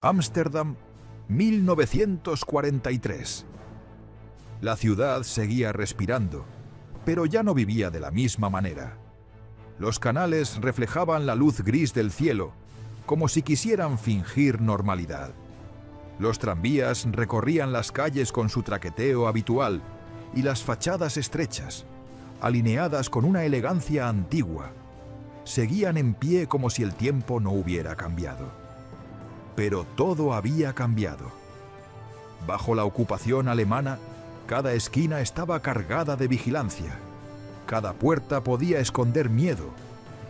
Ámsterdam, 1943. La ciudad seguía respirando, pero ya no vivía de la misma manera. Los canales reflejaban la luz gris del cielo, como si quisieran fingir normalidad. Los tranvías recorrían las calles con su traqueteo habitual y las fachadas estrechas, alineadas con una elegancia antigua, seguían en pie como si el tiempo no hubiera cambiado. Pero todo había cambiado. Bajo la ocupación alemana, cada esquina estaba cargada de vigilancia. Cada puerta podía esconder miedo,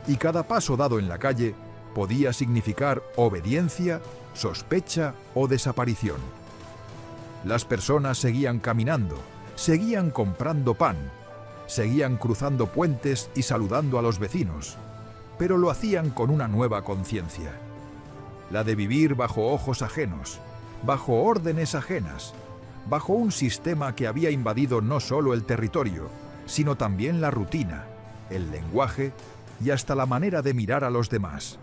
y cada paso dado en la calle podía significar obediencia, sospecha o desaparición. Las personas seguían caminando, seguían comprando pan, seguían cruzando puentes y saludando a los vecinos, pero lo hacían con una nueva conciencia, la de vivir bajo ojos ajenos, bajo órdenes ajenas, bajo un sistema que había invadido no solo el territorio, sino también la rutina, el lenguaje y hasta la manera de mirar a los demás.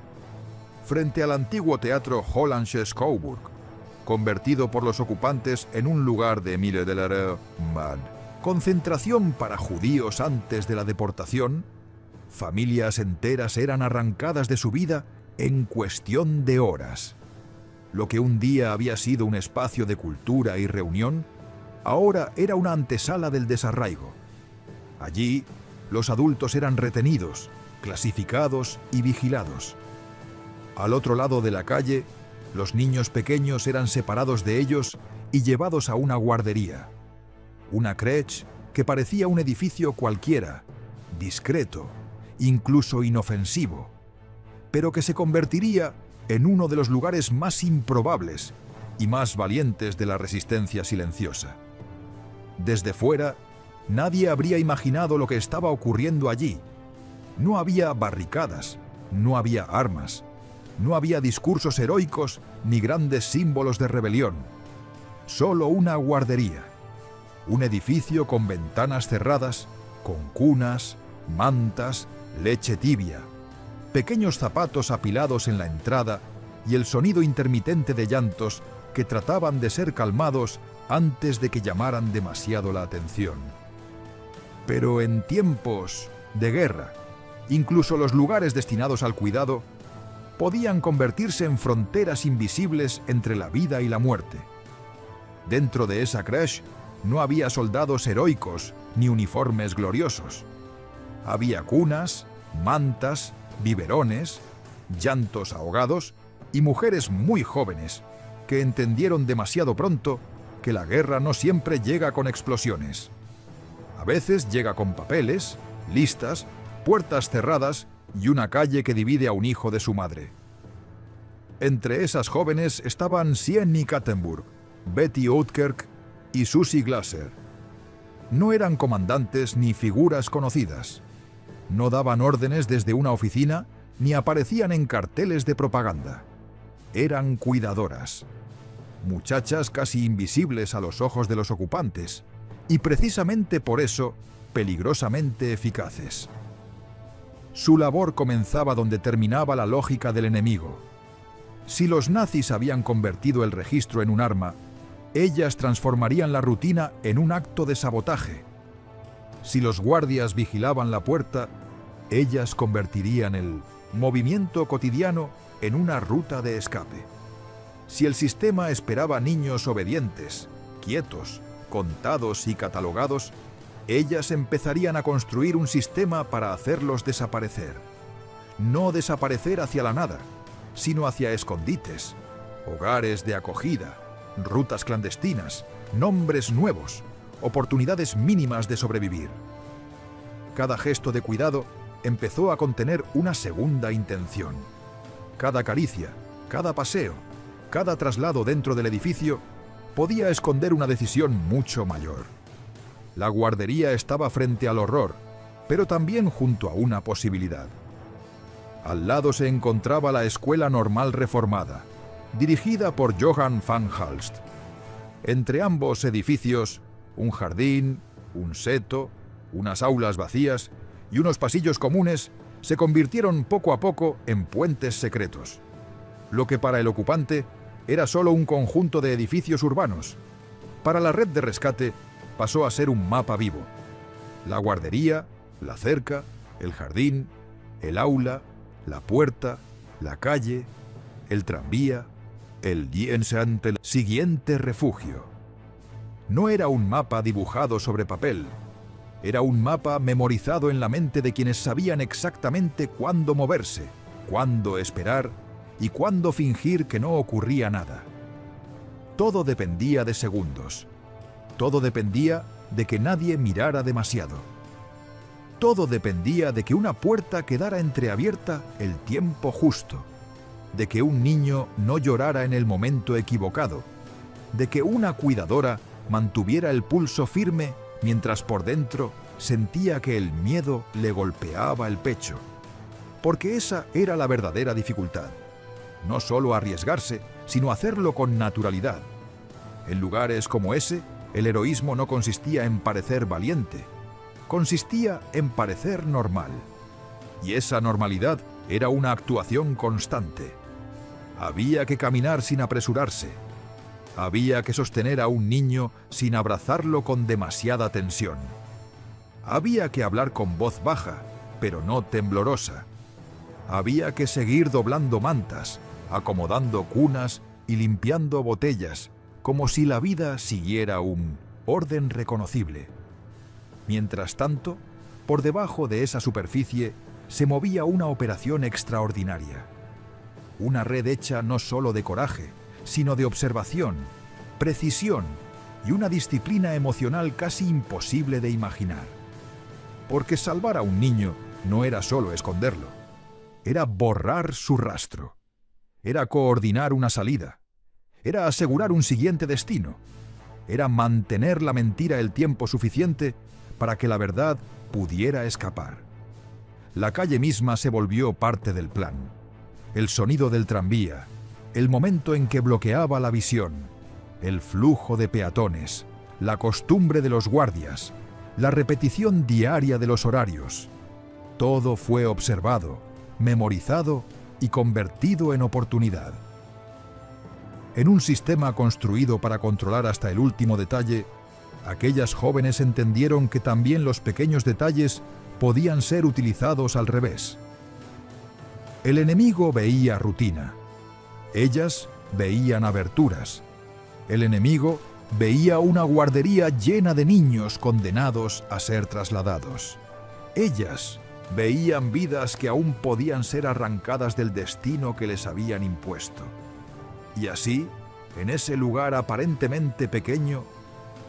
Frente al antiguo teatro Hollandsche Schouwburg, convertido por los ocupantes en un lugar de Mittelerde Mann, concentración para judíos antes de la deportación, familias enteras eran arrancadas de su vida en cuestión de horas. Lo que un día había sido un espacio de cultura y reunión, ahora era una antesala del desarraigo. Allí, los adultos eran retenidos, clasificados y vigilados. Al otro lado de la calle, los niños pequeños eran separados de ellos y llevados a una guardería. Una crèche que parecía un edificio cualquiera, discreto, incluso inofensivo, pero que se convertiría en uno de los lugares más improbables y más valientes de la resistencia silenciosa. Desde fuera, nadie habría imaginado lo que estaba ocurriendo allí. No había barricadas, no había armas, no había discursos heroicos ni grandes símbolos de rebelión. Solo una guardería, un edificio con ventanas cerradas, con cunas, mantas, leche tibia, pequeños zapatos apilados en la entrada y el sonido intermitente de llantos que trataban de ser calmados antes de que llamaran demasiado la atención. Pero en tiempos de guerra, incluso los lugares destinados al cuidado podían convertirse en fronteras invisibles entre la vida y la muerte. Dentro de esa crèche no había soldados heroicos ni uniformes gloriosos. Había cunas, mantas, biberones, llantos ahogados y mujeres muy jóvenes que entendieron demasiado pronto que la guerra no siempre llega con explosiones. A veces llega con papeles, listas, puertas cerradas y una calle que divide a un hijo de su madre. Entre esas jóvenes estaban Sienny Kattenburg, Betty Outkirk y Susie Glasser. No eran comandantes ni figuras conocidas. No daban órdenes desde una oficina ni aparecían en carteles de propaganda. Eran cuidadoras, muchachas casi invisibles a los ojos de los ocupantes, y precisamente por eso peligrosamente eficaces. Su labor comenzaba donde terminaba la lógica del enemigo. Si los nazis habían convertido el registro en un arma, ellas transformarían la rutina en un acto de sabotaje. Si los guardias vigilaban la puerta, ellas convertirían el movimiento cotidiano en una ruta de escape. Si el sistema esperaba niños obedientes, quietos, contados y catalogados, ellas empezarían a construir un sistema para hacerlos desaparecer. No desaparecer hacia la nada, sino hacia escondites, hogares de acogida, rutas clandestinas, nombres nuevos, oportunidades mínimas de sobrevivir. Cada gesto de cuidado empezó a contener una segunda intención. Cada caricia, cada paseo, cada traslado dentro del edificio podía esconder una decisión mucho mayor. La guardería estaba frente al horror, pero también junto a una posibilidad. Al lado se encontraba la Escuela Normal Reformada, dirigida por Johann van Halst. Entre ambos edificios, un jardín, un seto, unas aulas vacías y unos pasillos comunes se convirtieron poco a poco en puentes secretos. Lo que para el ocupante era solo un conjunto de edificios urbanos. Para la red de rescate pasó a ser un mapa vivo. La guardería, la cerca, el jardín, el aula, la puerta, la calle, el tranvía, el siguiente refugio. No era un mapa dibujado sobre papel, era un mapa memorizado en la mente de quienes sabían exactamente cuándo moverse, cuándo esperar y cuándo fingir que no ocurría nada. Todo dependía de segundos. Todo dependía de que nadie mirara demasiado. Todo dependía de que una puerta quedara entreabierta el tiempo justo, de que un niño no llorara en el momento equivocado, de que una cuidadora mantuviera el pulso firme mientras por dentro sentía que el miedo le golpeaba el pecho. Porque esa era la verdadera dificultad. No solo arriesgarse, sino hacerlo con naturalidad. En lugares como ese, el heroísmo no consistía en parecer valiente, consistía en parecer normal. Y esa normalidad era una actuación constante. Había que caminar sin apresurarse. Había que sostener a un niño sin abrazarlo con demasiada tensión. Había que hablar con voz baja, pero no temblorosa. Había que seguir doblando mantas, acomodando cunas y limpiando botellas, como si la vida siguiera un orden reconocible. Mientras tanto, por debajo de esa superficie se movía una operación extraordinaria. Una red hecha no solo de coraje, sino de observación, precisión y una disciplina emocional casi imposible de imaginar. Porque salvar a un niño no era solo esconderlo, era borrar su rastro, era coordinar una salida, era asegurar un siguiente destino, era mantener la mentira el tiempo suficiente para que la verdad pudiera escapar. La calle misma se volvió parte del plan. El sonido del tranvía, el momento en que bloqueaba la visión, el flujo de peatones, la costumbre de los guardias, la repetición diaria de los horarios. Todo fue observado, memorizado y convertido en oportunidad. En un sistema construido para controlar hasta el último detalle, aquellas jóvenes entendieron que también los pequeños detalles podían ser utilizados al revés. El enemigo veía rutina. Ellas veían aberturas. El enemigo veía una guardería llena de niños condenados a ser trasladados. Ellas veían vidas que aún podían ser arrancadas del destino que les habían impuesto. Y así, en ese lugar aparentemente pequeño,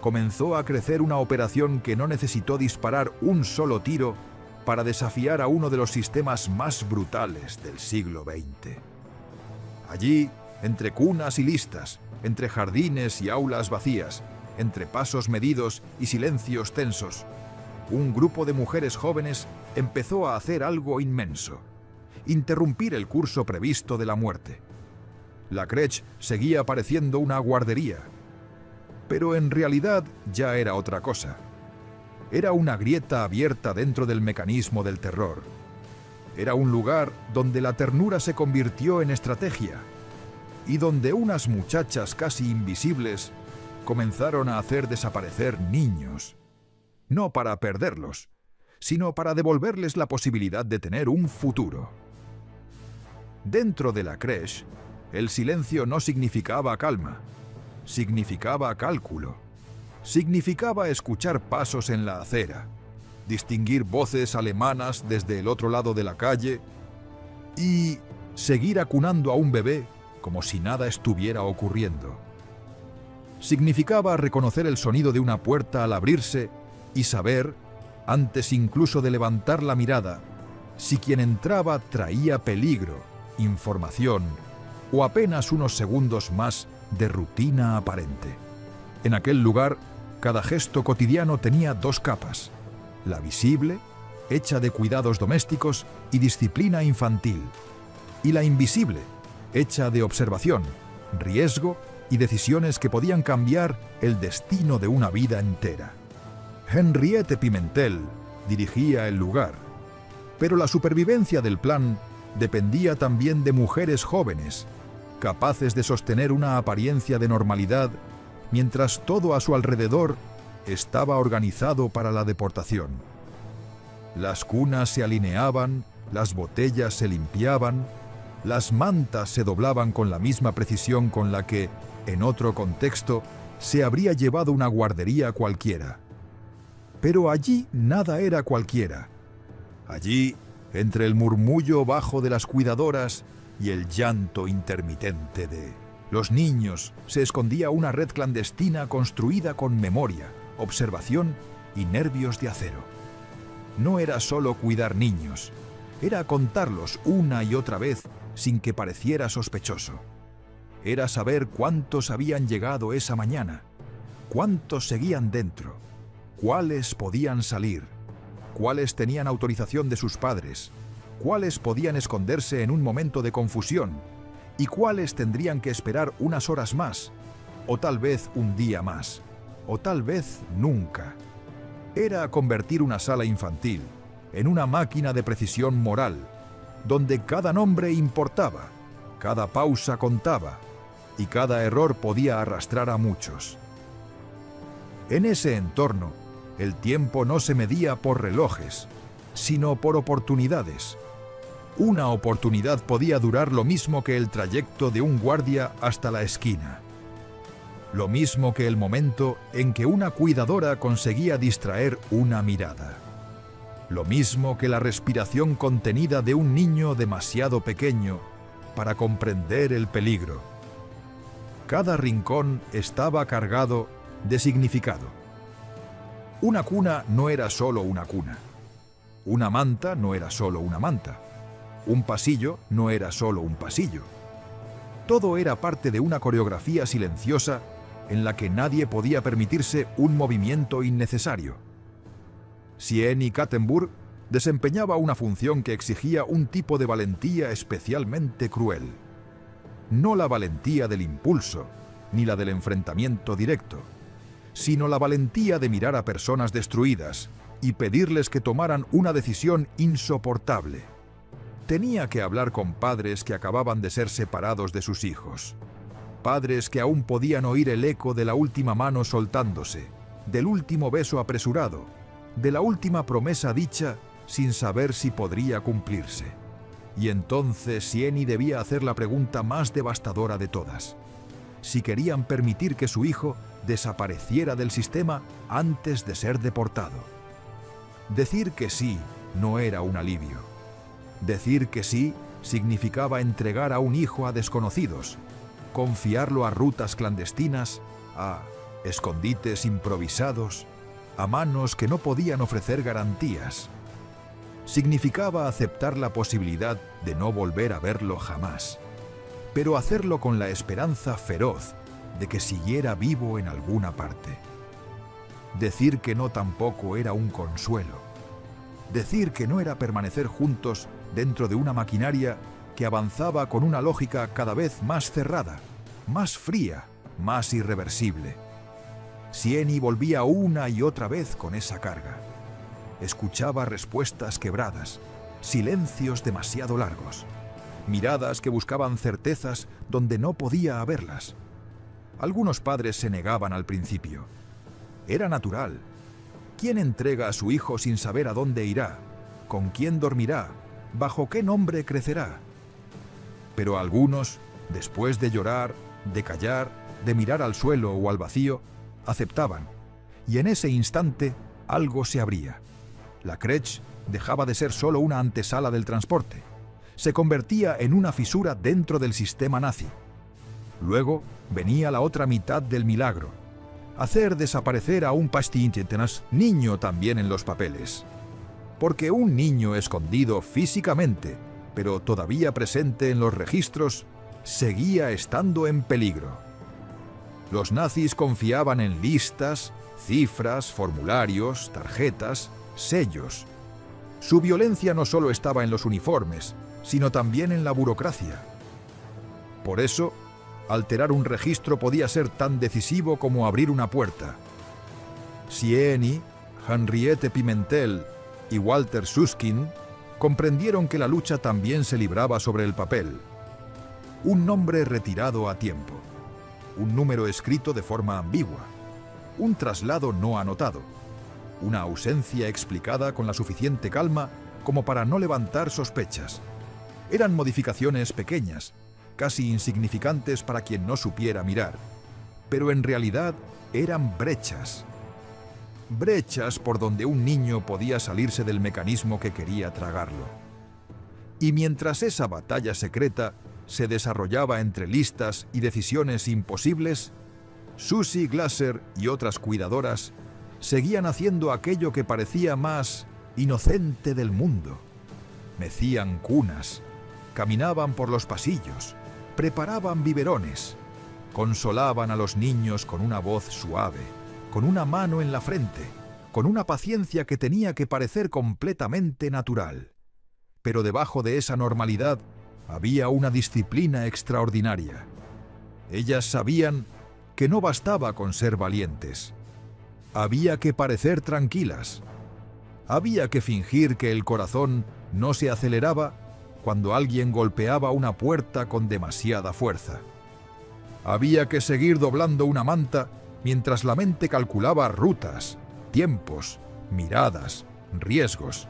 comenzó a crecer una operación que no necesitó disparar un solo tiro para desafiar a uno de los sistemas más brutales del siglo XX. Allí, entre cunas y listas, entre jardines y aulas vacías, entre pasos medidos y silencios tensos, un grupo de mujeres jóvenes empezó a hacer algo inmenso: interrumpir el curso previsto de la muerte. La crèche seguía pareciendo una guardería, pero en realidad ya era otra cosa. Era una grieta abierta dentro del mecanismo del terror. Era un lugar donde la ternura se convirtió en estrategia y donde unas muchachas casi invisibles comenzaron a hacer desaparecer niños, no para perderlos, sino para devolverles la posibilidad de tener un futuro. Dentro de la crèche, el silencio no significaba calma, significaba cálculo, significaba escuchar pasos en la acera, distinguir voces alemanas desde el otro lado de la calle y seguir acunando a un bebé como si nada estuviera ocurriendo. Significaba reconocer el sonido de una puerta al abrirse y saber, antes incluso de levantar la mirada, si quien entraba traía peligro, información o apenas unos segundos más de rutina aparente. En aquel lugar, cada gesto cotidiano tenía dos capas: la visible, hecha de cuidados domésticos y disciplina infantil, y la invisible, hecha de observación, riesgo y decisiones que podían cambiar el destino de una vida entera. Henriette Pimentel dirigía el lugar, pero la supervivencia del plan dependía también de mujeres jóvenes, capaces de sostener una apariencia de normalidad, mientras todo a su alrededor estaba organizado para la deportación. Las cunas se alineaban, las botellas se limpiaban, las mantas se doblaban con la misma precisión con la que, en otro contexto, se habría llevado una guardería cualquiera. Pero allí nada era cualquiera. Allí, entre el murmullo bajo de las cuidadoras y el llanto intermitente de los niños, se escondía una red clandestina construida con memoria, observación y nervios de acero. No era solo cuidar niños, era contarlos una y otra vez sin que pareciera sospechoso. Era saber cuántos habían llegado esa mañana, cuántos seguían dentro, cuáles podían salir, cuáles tenían autorización de sus padres, cuáles podían esconderse en un momento de confusión y cuáles tendrían que esperar unas horas más, o tal vez un día más, o tal vez nunca. Era convertir una sala infantil en una máquina de precisión moral, donde cada nombre importaba, cada pausa contaba y cada error podía arrastrar a muchos. En ese entorno, el tiempo no se medía por relojes, sino por oportunidades. Una oportunidad podía durar lo mismo que el trayecto de un guardia hasta la esquina. Lo mismo que el momento en que una cuidadora conseguía distraer una mirada. Lo mismo que la respiración contenida de un niño demasiado pequeño para comprender el peligro. Cada rincón estaba cargado de significado. Una cuna no era solo una cuna. Una manta no era solo una manta. Un pasillo no era solo un pasillo. Todo era parte de una coreografía silenciosa en la que nadie podía permitirse un movimiento innecesario. Sieni Kattenburg desempeñaba una función que exigía un tipo de valentía especialmente cruel. No la valentía del impulso, ni la del enfrentamiento directo, sino la valentía de mirar a personas destruidas y pedirles que tomaran una decisión insoportable. Tenía que hablar con padres que acababan de ser separados de sus hijos. Padres que aún podían oír el eco de la última mano soltándose, del último beso apresurado, de la última promesa dicha sin saber si podría cumplirse. Y entonces Sieni debía hacer la pregunta más devastadora de todas: si querían permitir que su hijo desapareciera del sistema antes de ser deportado. Decir que sí no era un alivio. Decir que sí significaba entregar a un hijo a desconocidos, confiarlo a rutas clandestinas, a escondites improvisados, a manos que no podían ofrecer garantías. Significaba aceptar la posibilidad de no volver a verlo jamás, pero hacerlo con la esperanza feroz de que siguiera vivo en alguna parte. Decir que no tampoco era un consuelo. Decir que no era permanecer juntos dentro de una maquinaria que avanzaba con una lógica cada vez más cerrada, más fría, más irreversible. Sieni volvía una y otra vez con esa carga. Escuchaba respuestas quebradas, silencios demasiado largos, miradas que buscaban certezas donde no podía haberlas. Algunos padres se negaban al principio. Era natural. ¿Quién entrega a su hijo sin saber a dónde irá? ¿Con quién dormirá? ¿Bajo qué nombre crecerá? Pero algunos, después de llorar, de callar, de mirar al suelo o al vacío, aceptaban. Y en ese instante algo se abría. La crèche dejaba de ser solo una antesala del transporte. Se convertía en una fisura dentro del sistema nazi. Luego venía la otra mitad del milagro: hacer desaparecer a un pastintenas niño también en los papeles. Porque un niño escondido físicamente, pero todavía presente en los registros, seguía estando en peligro. Los nazis confiaban en listas, cifras, formularios, tarjetas, sellos. Su violencia no solo estaba en los uniformes, sino también en la burocracia. Por eso, alterar un registro podía ser tan decisivo como abrir una puerta. Sieni, Henriette Pimentel y Walter Susskind comprendieron que la lucha también se libraba sobre el papel. un nombre retirado a tiempo, un número escrito de forma ambigua, un traslado no anotado, una ausencia explicada con la suficiente calma como para no levantar sospechas. Eran modificaciones pequeñas, casi insignificantes para quien no supiera mirar, pero en realidad eran brechas. Brechas por donde un niño podía salirse del mecanismo que quería tragarlo. Y mientras esa batalla secreta se desarrollaba entre listas y decisiones imposibles, Susie Glasser y otras cuidadoras seguían haciendo aquello que parecía más inocente del mundo. Mecían cunas, caminaban por los pasillos, preparaban biberones, consolaban a los niños con una voz suave, con una mano en la frente, con una paciencia que tenía que parecer completamente natural. Pero debajo de esa normalidad había una disciplina extraordinaria. Ellas sabían que no bastaba con ser valientes. Había que parecer tranquilas. Había que fingir que el corazón no se aceleraba cuando alguien golpeaba una puerta con demasiada fuerza. Había que seguir doblando una manta mientras la mente calculaba rutas, tiempos, miradas, riesgos.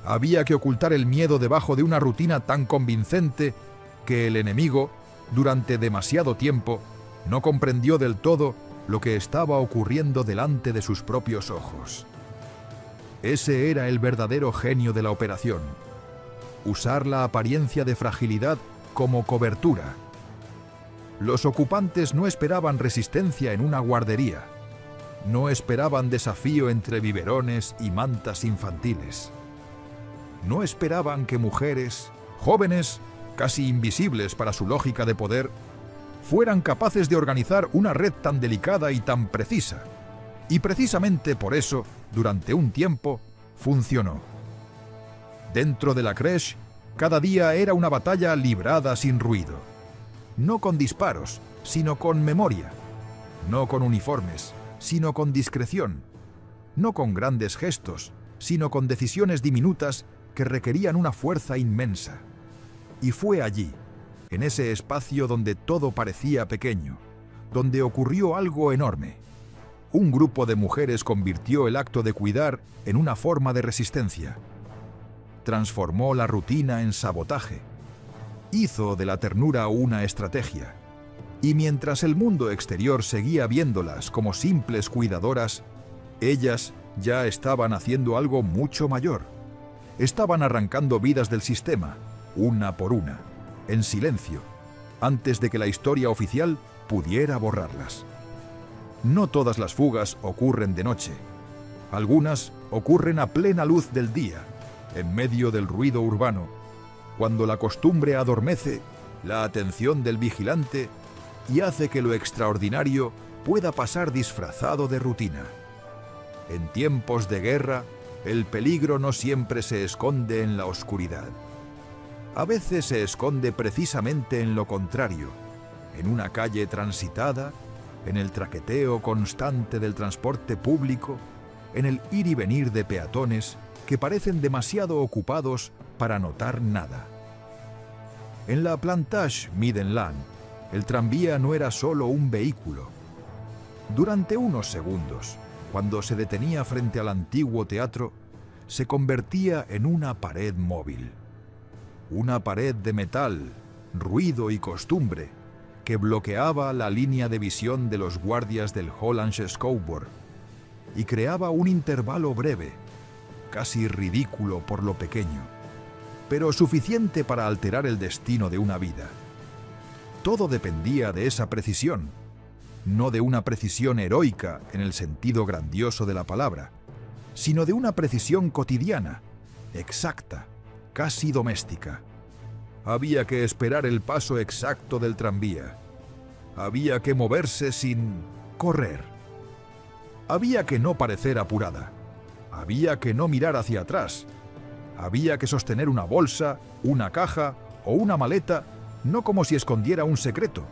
Había que ocultar el miedo debajo de una rutina tan convincente que el enemigo, durante demasiado tiempo, no comprendió del todo lo que estaba ocurriendo delante de sus propios ojos. Ese era el verdadero genio de la operación: usar la apariencia de fragilidad como cobertura. Los ocupantes no esperaban resistencia en una guardería. No esperaban desafío entre biberones y mantas infantiles. No esperaban que mujeres, jóvenes, casi invisibles para su lógica de poder, fueran capaces de organizar una red tan delicada y tan precisa. Y precisamente por eso, durante un tiempo, funcionó. Dentro de la crèche, cada día era una batalla librada sin ruido. No con disparos, sino con memoria. No con uniformes, sino con discreción. No con grandes gestos, sino con decisiones diminutas que requerían una fuerza inmensa. Y fue allí, en ese espacio donde todo parecía pequeño, donde ocurrió algo enorme. Un grupo de mujeres convirtió el acto de cuidar en una forma de resistencia. Transformó la rutina en sabotaje. Hizo de la ternura una estrategia. Y mientras el mundo exterior seguía viéndolas como simples cuidadoras, ellas ya estaban haciendo algo mucho mayor. Estaban arrancando vidas del sistema, una por una, en silencio, antes de que la historia oficial pudiera borrarlas. No todas las fugas ocurren de noche. Algunas ocurren a plena luz del día, en medio del ruido urbano, cuando la costumbre adormece la atención del vigilante y hace que lo extraordinario pueda pasar disfrazado de rutina. En tiempos de guerra, el peligro no siempre se esconde en la oscuridad. A veces se esconde precisamente en lo contrario, en una calle transitada, en el traqueteo constante del transporte público, en el ir y venir de peatones que parecen demasiado ocupados para notar nada. En la Plantage Midland, el tranvía no era solo un vehículo. Durante unos segundos, cuando se detenía frente al antiguo teatro, se convertía en una pared móvil. Una pared de metal, ruido y costumbre, que bloqueaba la línea de visión de los guardias del Hollandse Schouwburg y creaba un intervalo breve, casi ridículo por lo pequeño, pero suficiente para alterar el destino de una vida. Todo dependía de esa precisión, no de una precisión heroica en el sentido grandioso de la palabra, sino de una precisión cotidiana, exacta, casi doméstica. Había que esperar el paso exacto del tranvía. Había que moverse sin correr. Había que no parecer apurada. Había que no mirar hacia atrás. Había que sostener una bolsa, una caja o una maleta, no como si escondiera un secreto,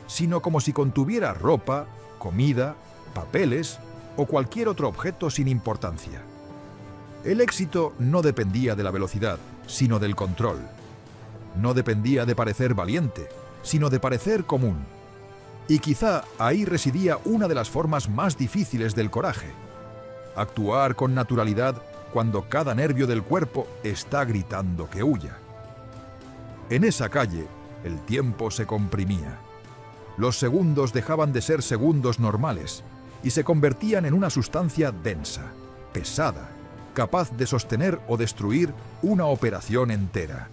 sino como si contuviera ropa, comida, papeles o cualquier otro objeto sin importancia. El éxito no dependía de la velocidad, sino del control. no dependía de parecer valiente, sino de parecer común. Y quizá ahí residía una de las formas más difíciles del coraje: actuar con naturalidad cuando cada nervio del cuerpo está gritando que huya. En esa calle, el tiempo se comprimía. Los segundos dejaban de ser segundos normales y se convertían en una sustancia densa, pesada, capaz de sostener o destruir una operación entera.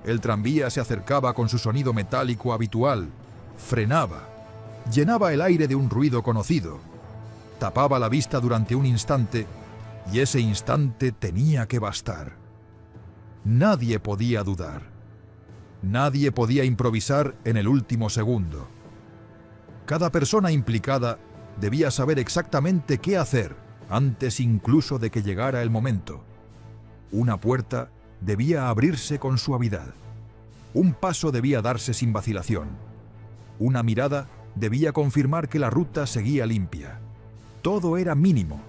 El tranvía se acercaba con su sonido metálico habitual, frenaba, llenaba el aire de un ruido conocido, tapaba la vista durante un instante, y ese instante tenía que bastar. Nadie podía dudar. Nadie podía improvisar en el último segundo. Cada persona implicada debía saber exactamente qué hacer antes incluso de que llegara el momento. Una puerta debía abrirse con suavidad. Un paso debía darse sin vacilación. Una mirada debía confirmar que la ruta seguía limpia. Todo era mínimo.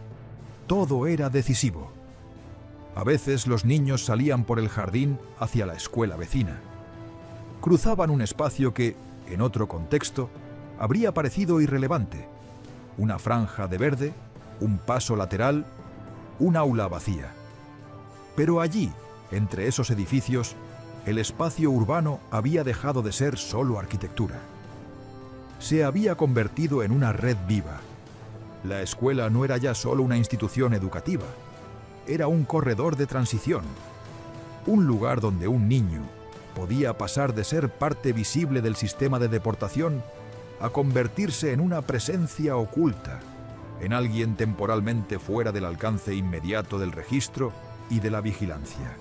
Todo era decisivo. A veces los niños salían por el jardín hacia la escuela vecina. Cruzaban un espacio que, en otro contexto, habría parecido irrelevante: una franja de verde, un paso lateral, un aula vacía. Pero allí, entre esos edificios, el espacio urbano había dejado de ser solo arquitectura. Se había convertido en una red viva. La escuela no era ya solo una institución educativa, era un corredor de transición, un lugar donde un niño podía pasar de ser parte visible del sistema de deportación a convertirse en una presencia oculta, en alguien temporalmente fuera del alcance inmediato del registro y de la vigilancia.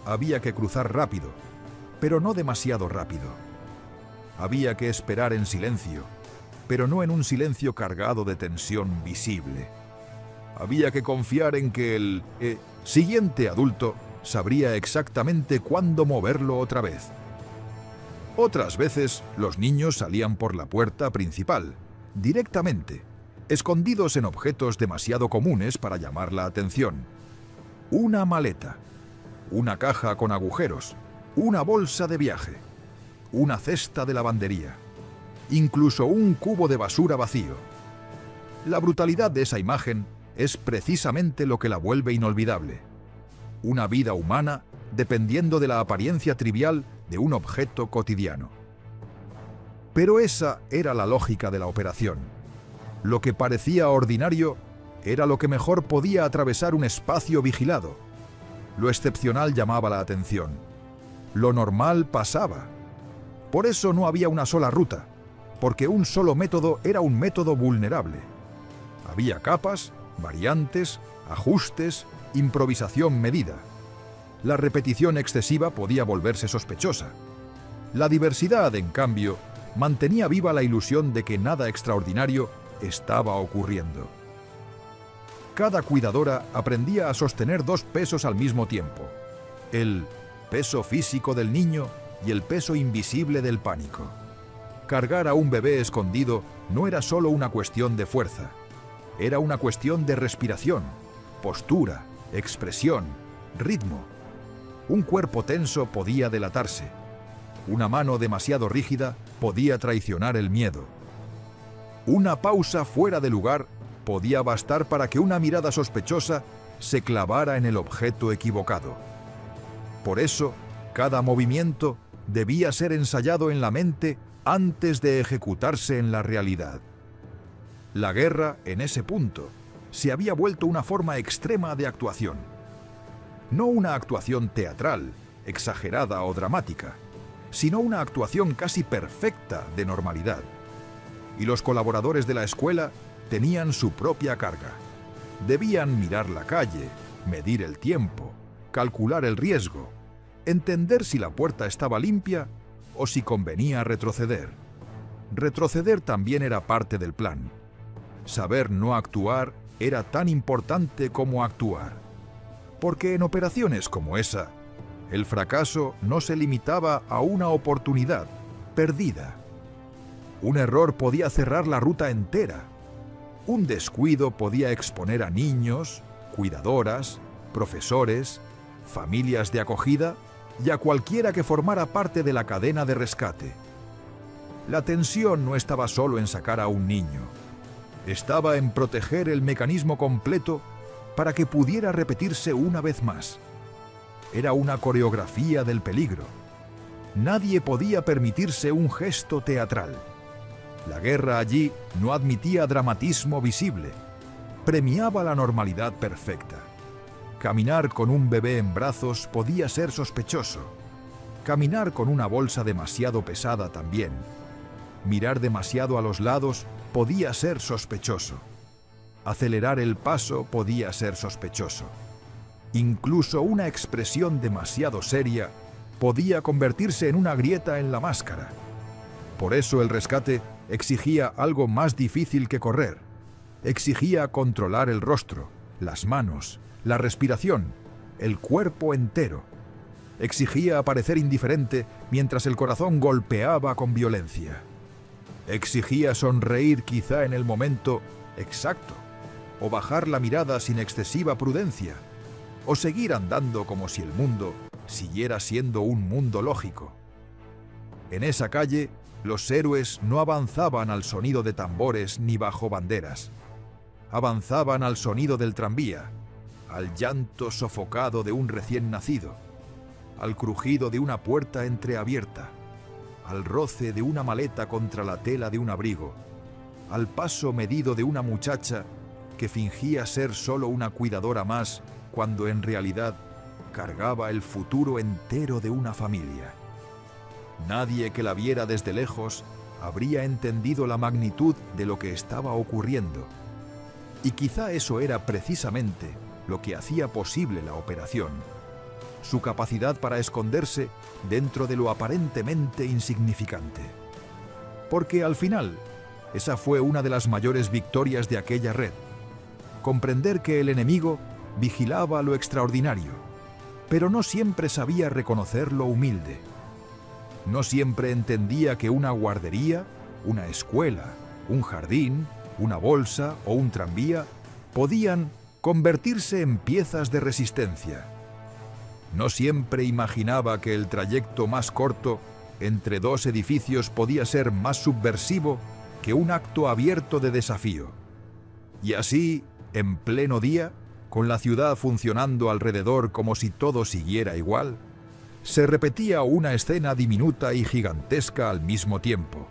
Había que cruzar rápido, pero no demasiado rápido. Había que esperar en silencio, pero no en un silencio cargado de tensión visible. Había que confiar en que el siguiente adulto sabría exactamente cuándo moverlo otra vez. Otras veces, los niños salían por la puerta principal, directamente, escondidos en objetos demasiado comunes para llamar la atención. Una maleta, una caja con agujeros, una bolsa de viaje, una cesta de lavandería, incluso un cubo de basura vacío. La brutalidad de esa imagen es precisamente lo que la vuelve inolvidable. Una vida humana dependiendo de la apariencia trivial de un objeto cotidiano. Pero esa era la lógica de la operación. Lo que parecía ordinario era lo que mejor podía atravesar un espacio vigilado. Lo excepcional llamaba la atención. Lo normal pasaba. Por eso no había una sola ruta, porque un solo método era un método vulnerable. Había capas, variantes, ajustes, improvisación medida. La repetición excesiva podía volverse sospechosa. La diversidad, en cambio, mantenía viva la ilusión de que nada extraordinario estaba ocurriendo. Cada cuidadora aprendía a sostener dos pesos al mismo tiempo: el peso físico del niño y el peso invisible del pánico. Cargar a un bebé escondido no era solo una cuestión de fuerza, era una cuestión de respiración, postura, expresión, ritmo. Un cuerpo tenso podía delatarse. Una mano demasiado rígida podía traicionar el miedo. Una pausa fuera de lugar podía bastar para que una mirada sospechosa se clavara en el objeto equivocado. Por eso, cada movimiento debía ser ensayado en la mente antes de ejecutarse en la realidad. La guerra, en ese punto, se había vuelto una forma extrema de actuación. No una actuación teatral, exagerada o dramática, sino una actuación casi perfecta de normalidad. Y los colaboradores de la escuela tenían su propia carga. Debían mirar la calle, medir el tiempo, calcular el riesgo, entender si la puerta estaba limpia o si convenía retroceder. Retroceder también era parte del plan. Saber no actuar era tan importante como actuar. Porque en operaciones como esa, el fracaso no se limitaba a una oportunidad perdida. Un error podía cerrar la ruta entera. Un descuido podía exponer a niños, cuidadoras, profesores, familias de acogida y a cualquiera que formara parte de la cadena de rescate. La tensión no estaba solo en sacar a un niño, estaba en proteger el mecanismo completo para que pudiera repetirse una vez más. Era una coreografía del peligro. Nadie podía permitirse un gesto teatral. La guerra allí no admitía dramatismo visible, premiaba la normalidad perfecta. Caminar con un bebé en brazos podía ser sospechoso. Caminar con una bolsa demasiado pesada también. Mirar demasiado a los lados podía ser sospechoso. Acelerar el paso podía ser sospechoso. Incluso una expresión demasiado seria podía convertirse en una grieta en la máscara. Por eso el rescate exigía algo más difícil que correr. Exigía controlar el rostro, las manos, la respiración, el cuerpo entero. Exigía parecer indiferente mientras el corazón golpeaba con violencia. Exigía sonreír quizá en el momento exacto, o bajar la mirada sin excesiva prudencia, o seguir andando como si el mundo siguiera siendo un mundo lógico. En esa calle, los héroes no avanzaban al sonido de tambores ni bajo banderas. Avanzaban al sonido del tranvía, al llanto sofocado de un recién nacido, al crujido de una puerta entreabierta, al roce de una maleta contra la tela de un abrigo, al paso medido de una muchacha que fingía ser solo una cuidadora más cuando en realidad cargaba el futuro entero de una familia. Nadie que la viera desde lejos habría entendido la magnitud de lo que estaba ocurriendo. Y quizá eso era precisamente lo que hacía posible la operación, su capacidad para esconderse dentro de lo aparentemente insignificante. Porque al final, esa fue una de las mayores victorias de aquella red. Comprender que el enemigo vigilaba lo extraordinario, pero no siempre sabía reconocer lo humilde. No siempre entendía que una guardería, una escuela, un jardín, una bolsa o un tranvía podían convertirse en piezas de resistencia. No siempre imaginaba que el trayecto más corto entre dos edificios podía ser más subversivo que un acto abierto de desafío. Y así, en pleno día, con la ciudad funcionando alrededor como si todo siguiera igual, se repetía una escena diminuta y gigantesca al mismo tiempo.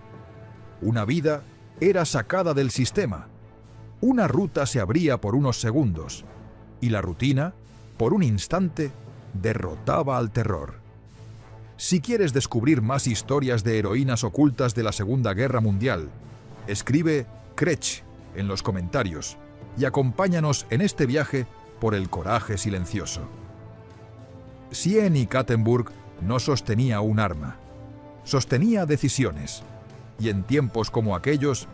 Una vida era sacada del sistema. Una ruta se abría por unos segundos, y la rutina, por un instante, derrotaba al terror. Si quieres descubrir más historias de heroínas ocultas de la Segunda Guerra Mundial, escribe Kretsch en los comentarios y acompáñanos en este viaje por el coraje silencioso. Sieni Kattenburg no sostenía un arma, sostenía decisiones, y en tiempos como aquellos,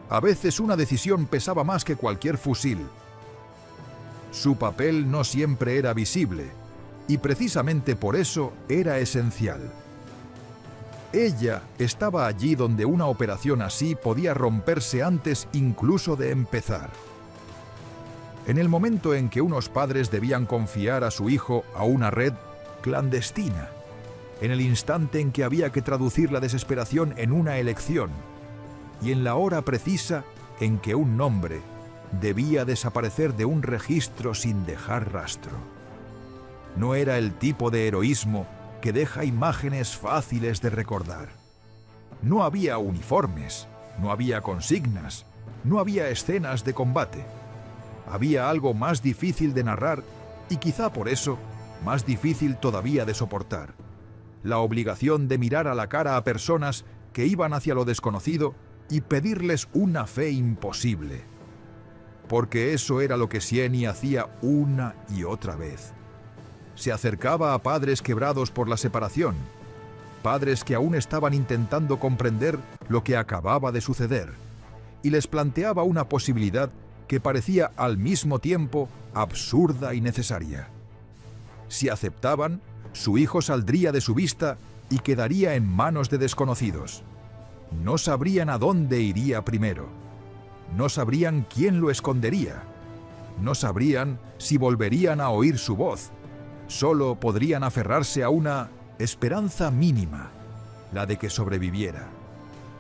a veces una decisión pesaba más que cualquier fusil. Su papel no siempre era visible, y precisamente por eso era esencial. Ella estaba allí donde una operación así podía romperse antes incluso de empezar. En el momento en que unos padres debían confiar a su hijo a una red clandestina, en el instante en que había que traducir la desesperación en una elección, y en la hora precisa en que un nombre debía desaparecer de un registro sin dejar rastro. No era el tipo de heroísmo que deja imágenes fáciles de recordar. No había uniformes, no había consignas, no había escenas de combate. Había algo más difícil de narrar y quizá por eso más difícil todavía de soportar: la obligación de mirar a la cara a personas que iban hacia lo desconocido y pedirles una fe imposible. Porque eso era lo que Sieni hacía una y otra vez. Se acercaba a padres quebrados por la separación, padres que aún estaban intentando comprender lo que acababa de suceder, y les planteaba una posibilidad que parecía al mismo tiempo absurda y necesaria. Si aceptaban, su hijo saldría de su vista y quedaría en manos de desconocidos. No sabrían a dónde iría primero. No sabrían quién lo escondería. No sabrían si volverían a oír su voz. Solo podrían aferrarse a una esperanza mínima, la de que sobreviviera.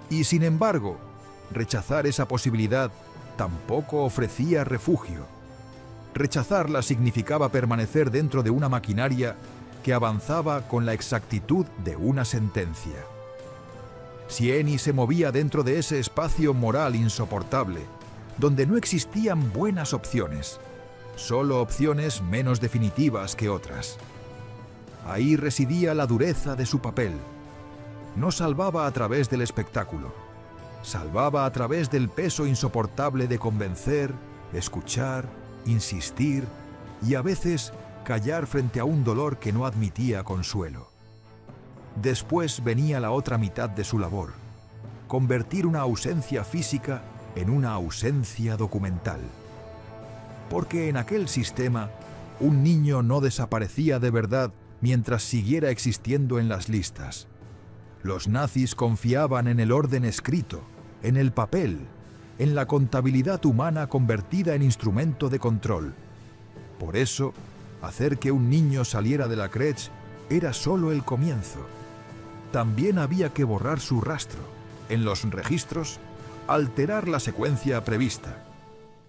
Y sin embargo, rechazar esa posibilidad tampoco ofrecía refugio. Rechazarla significaba permanecer dentro de una maquinaria que avanzaba con la exactitud de una sentencia. Sieni se movía dentro de ese espacio moral insoportable, donde no existían buenas opciones, solo opciones menos definitivas que otras. Ahí residía la dureza de su papel. No salvaba a través del espectáculo, salvaba a través del peso insoportable de convencer, escuchar, insistir y a veces callar frente a un dolor que no admitía consuelo. Después venía la otra mitad de su labor, convertir una ausencia física en una ausencia documental. Porque en aquel sistema, un niño no desaparecía de verdad mientras siguiera existiendo en las listas. Los nazis confiaban en el orden escrito, en el papel, en la contabilidad humana convertida en instrumento de control. Por eso, hacer que un niño saliera de la crèche era solo el comienzo. También había que borrar su rastro, en los registros, alterar la secuencia prevista,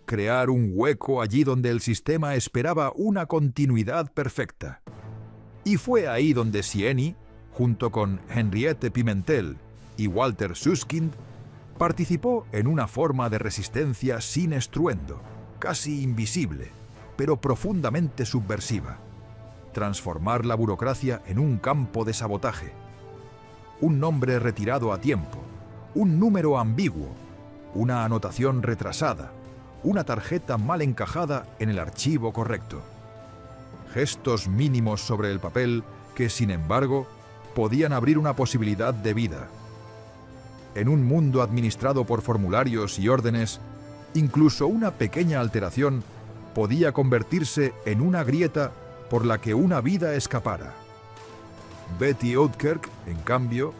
crear un hueco allí donde el sistema esperaba una continuidad perfecta. Y fue ahí donde Sieni, junto con Henriette Pimentel y Walter Susskind, participó en una forma de resistencia sin estruendo, casi invisible, pero profundamente subversiva. Transformar la burocracia en un campo de sabotaje. Un nombre retirado a tiempo, un número ambiguo, una anotación retrasada, una tarjeta mal encajada en el archivo correcto. Gestos mínimos sobre el papel que, sin embargo, podían abrir una posibilidad de vida. En un mundo administrado por formularios y órdenes, incluso una pequeña alteración podía convertirse en una grieta por la que una vida escapara. Betty Oudkirk, en cambio,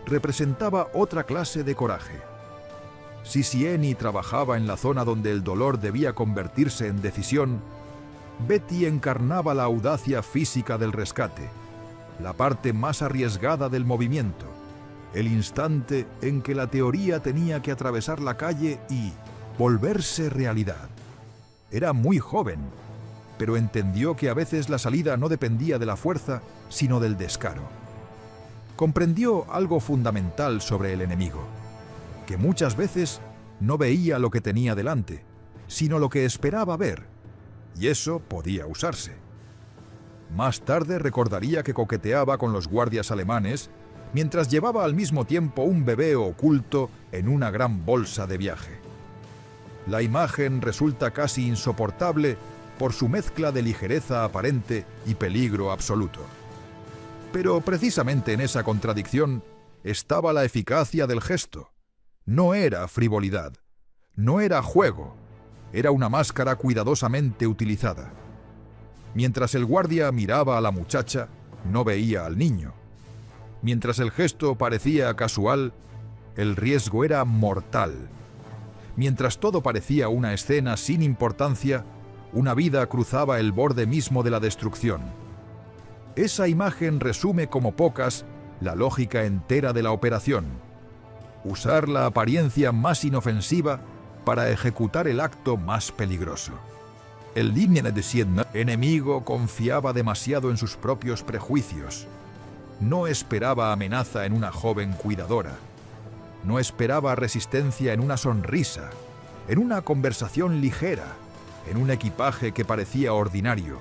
representaba otra clase de coraje. Si Sieni trabajaba en la zona donde el dolor debía convertirse en decisión, Betty encarnaba la audacia física del rescate, la parte más arriesgada del movimiento, el instante en que la teoría tenía que atravesar la calle y volverse realidad. Era muy joven, pero entendió que a veces la salida no dependía de la fuerza, sino del descaro. Comprendió algo fundamental sobre el enemigo, que muchas veces no veía lo que tenía delante, sino lo que esperaba ver, y eso podía usarse. Más tarde recordaría que coqueteaba con los guardias alemanes mientras llevaba al mismo tiempo un bebé oculto en una gran bolsa de viaje. La imagen resulta casi insoportable por su mezcla de ligereza aparente y peligro absoluto. Pero precisamente en esa contradicción estaba la eficacia del gesto. No era frivolidad, no era juego, era una máscara cuidadosamente utilizada. Mientras el guardia miraba a la muchacha, no veía al niño. Mientras el gesto parecía casual, el riesgo era mortal. Mientras todo parecía una escena sin importancia, una vida cruzaba el borde mismo de la destrucción. Esa imagen resume como pocas la lógica entera de la operación. Usar la apariencia más inofensiva para ejecutar el acto más peligroso. El enemigo confiaba demasiado en sus propios prejuicios. No esperaba amenaza en una joven cuidadora. No esperaba resistencia en una sonrisa, en una conversación ligera, en un equipaje que parecía ordinario.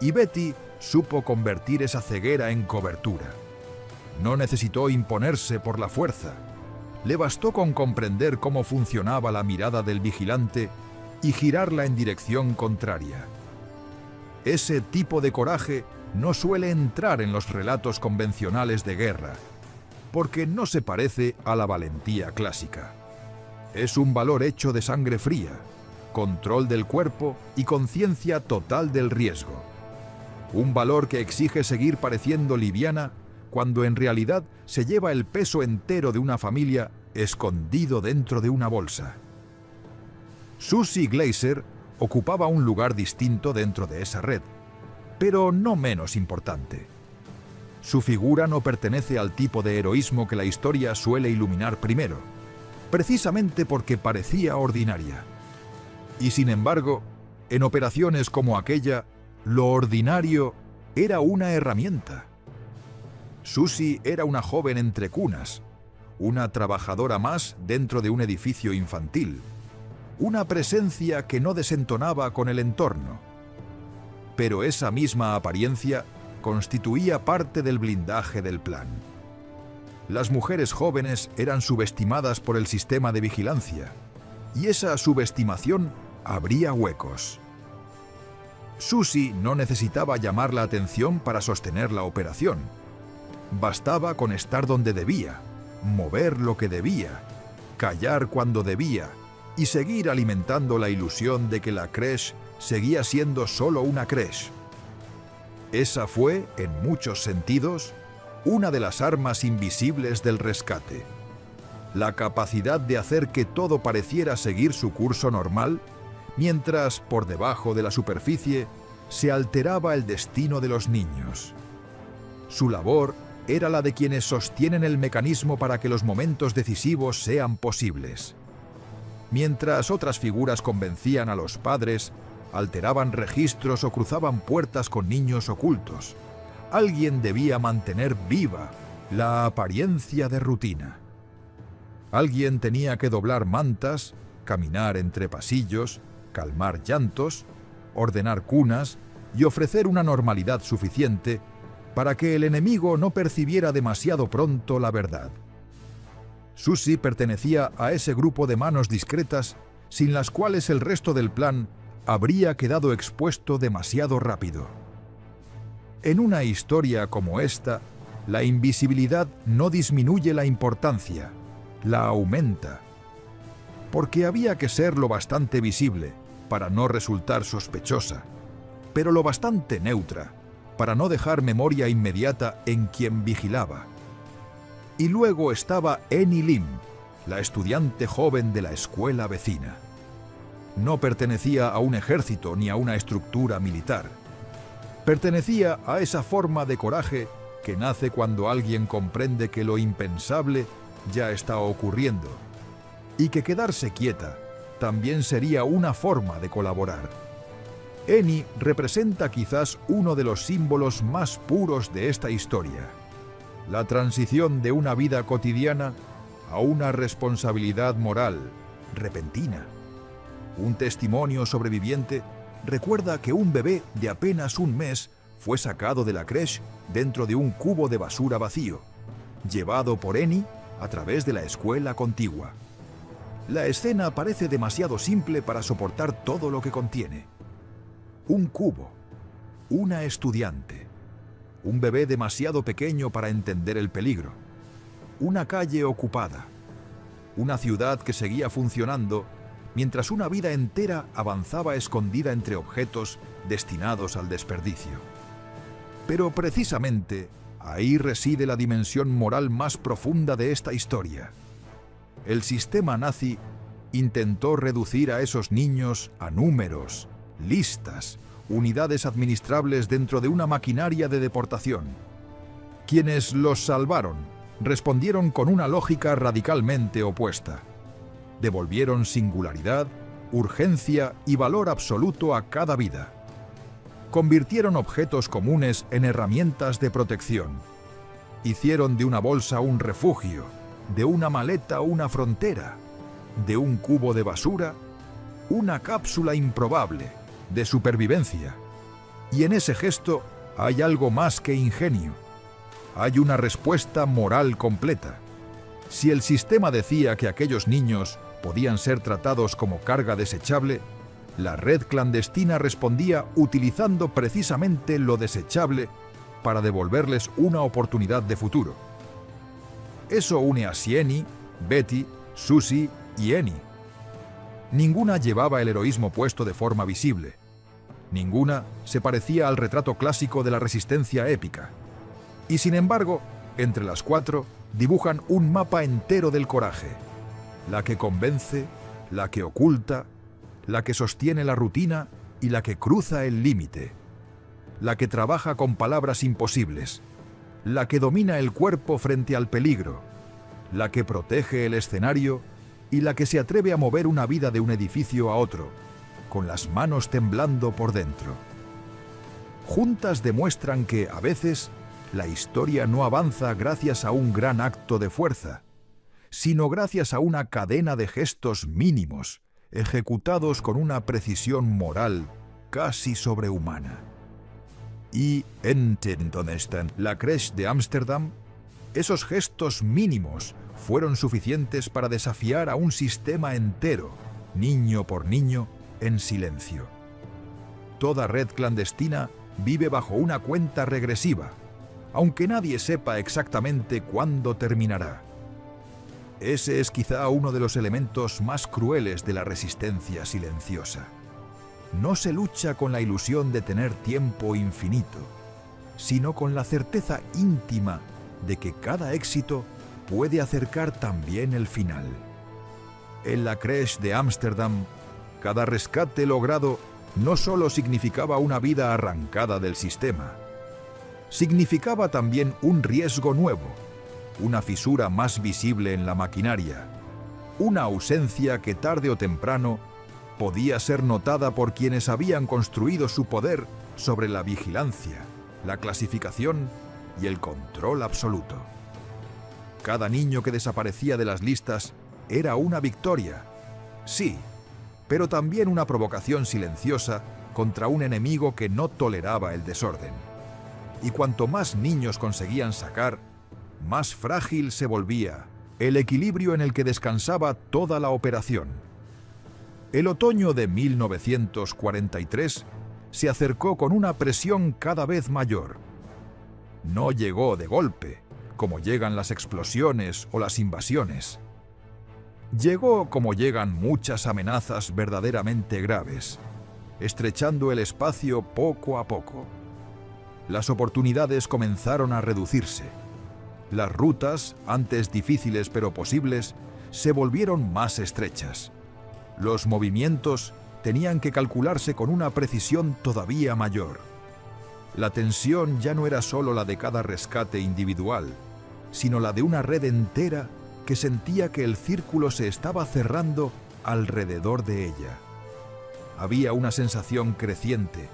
Y Betty supo convertir esa ceguera en cobertura. No necesitó imponerse por la fuerza. Le bastó con comprender cómo funcionaba la mirada del vigilante y girarla en dirección contraria. Ese tipo de coraje no suele entrar en los relatos convencionales de guerra, porque no se parece a la valentía clásica. Es un valor hecho de sangre fría, control del cuerpo y conciencia total del riesgo. Un valor que exige seguir pareciendo liviana cuando en realidad se lleva el peso entero de una familia escondido dentro de una bolsa. Susie Glaser ocupaba un lugar distinto dentro de esa red, pero no menos importante. Su figura no pertenece al tipo de heroísmo que la historia suele iluminar primero, precisamente porque parecía ordinaria. Y sin embargo, en operaciones como aquella, lo ordinario era una herramienta. Susie era una joven entre cunas, una trabajadora más dentro de un edificio infantil, una presencia que no desentonaba con el entorno. Pero esa misma apariencia constituía parte del blindaje del plan. Las mujeres jóvenes eran subestimadas por el sistema de vigilancia, y esa subestimación abría huecos. Susie no necesitaba llamar la atención para sostener la operación. Bastaba con estar donde debía, mover lo que debía, callar cuando debía y seguir alimentando la ilusión de que la crèche seguía siendo solo una crèche. Esa fue, en muchos sentidos, una de las armas invisibles del rescate. La capacidad de hacer que todo pareciera seguir su curso normal, mientras, por debajo de la superficie, se alteraba el destino de los niños. Su labor era la de quienes sostienen el mecanismo para que los momentos decisivos sean posibles. Mientras otras figuras convencían a los padres, alteraban registros o cruzaban puertas con niños ocultos, alguien debía mantener viva la apariencia de rutina. Alguien tenía que doblar mantas, caminar entre pasillos, calmar llantos, ordenar cunas y ofrecer una normalidad suficiente para que el enemigo no percibiera demasiado pronto la verdad. Susie pertenecía a ese grupo de manos discretas sin las cuales el resto del plan habría quedado expuesto demasiado rápido. En una historia como esta, la invisibilidad no disminuye la importancia, la aumenta, porque había que ser lo bastante visible para no resultar sospechosa, pero lo bastante neutra para no dejar memoria inmediata en quien vigilaba. Y luego estaba Annie Lim, la estudiante joven de la escuela vecina. No pertenecía a un ejército ni a una estructura militar. Pertenecía a esa forma de coraje que nace cuando alguien comprende que lo impensable ya está ocurriendo, y que quedarse quieta también sería una forma de colaborar. Annie representa quizás uno de los símbolos más puros de esta historia: la transición de una vida cotidiana a una responsabilidad moral, repentina. Un testimonio sobreviviente recuerda que un bebé de apenas un mes fue sacado de la crèche dentro de un cubo de basura vacío, llevado por Annie a través de la escuela contigua. La escena parece demasiado simple para soportar todo lo que contiene. Un cubo, una estudiante, un bebé demasiado pequeño para entender el peligro, una calle ocupada, una ciudad que seguía funcionando mientras una vida entera avanzaba escondida entre objetos destinados al desperdicio. Pero precisamente ahí reside la dimensión moral más profunda de esta historia. El sistema nazi intentó reducir a esos niños a números, listas, unidades administrables dentro de una maquinaria de deportación. Quienes los salvaron respondieron con una lógica radicalmente opuesta. Devolvieron singularidad, urgencia y valor absoluto a cada vida. Convirtieron objetos comunes en herramientas de protección. Hicieron de una bolsa un refugio, de una maleta una frontera, de un cubo de basura una cápsula improbable de supervivencia. Y en ese gesto hay algo más que ingenio. Hay una respuesta moral completa. Si el sistema decía que aquellos niños podían ser tratados como carga desechable, la red clandestina respondía utilizando precisamente lo desechable para devolverles una oportunidad de futuro. Eso une a Sienny, Betty, Susie y Annie. Ninguna llevaba el heroísmo puesto de forma visible. Ninguna se parecía al retrato clásico de la resistencia épica. Y sin embargo, entre las cuatro dibujan un mapa entero del coraje. La que convence, la que oculta, la que sostiene la rutina y la que cruza el límite. La que trabaja con palabras imposibles. la que domina el cuerpo frente al peligro, la que protege el escenario y la que se atreve a mover una vida de un edificio a otro, con las manos temblando por dentro. Juntas demuestran que, a veces, la historia no avanza gracias a un gran acto de fuerza, sino gracias a una cadena de gestos mínimos, ejecutados con una precisión moral casi sobrehumana. Y en la crèche de Ámsterdam, esos gestos mínimos fueron suficientes para desafiar a un sistema entero, niño por niño, en silencio. Toda red clandestina vive bajo una cuenta regresiva, aunque nadie sepa exactamente cuándo terminará. Ese es quizá uno de los elementos más crueles de la resistencia silenciosa. No se lucha con la ilusión de tener tiempo infinito, sino con la certeza íntima de que cada éxito puede acercar también el final. En la crèche de Ámsterdam, cada rescate logrado no solo significaba una vida arrancada del sistema, significaba también un riesgo nuevo, una fisura más visible en la maquinaria, una ausencia que tarde o temprano podía ser notada por quienes habían construido su poder sobre la vigilancia, la clasificación y el control absoluto. Cada niño que desaparecía de las listas era una victoria, sí, pero también una provocación silenciosa contra un enemigo que no toleraba el desorden. Y cuanto más niños conseguían sacar, más frágil se volvía el equilibrio en el que descansaba toda la operación. El otoño de 1943 se acercó con una presión cada vez mayor. No llegó de golpe, como llegan las explosiones o las invasiones. Llegó como llegan muchas amenazas verdaderamente graves, estrechando el espacio poco a poco. Las oportunidades comenzaron a reducirse. Las rutas, antes difíciles pero posibles, se volvieron más estrechas. Los movimientos tenían que calcularse con una precisión todavía mayor. La tensión ya no era solo la de cada rescate individual, sino la de una red entera que sentía que el círculo se estaba cerrando alrededor de ella. Había una sensación creciente,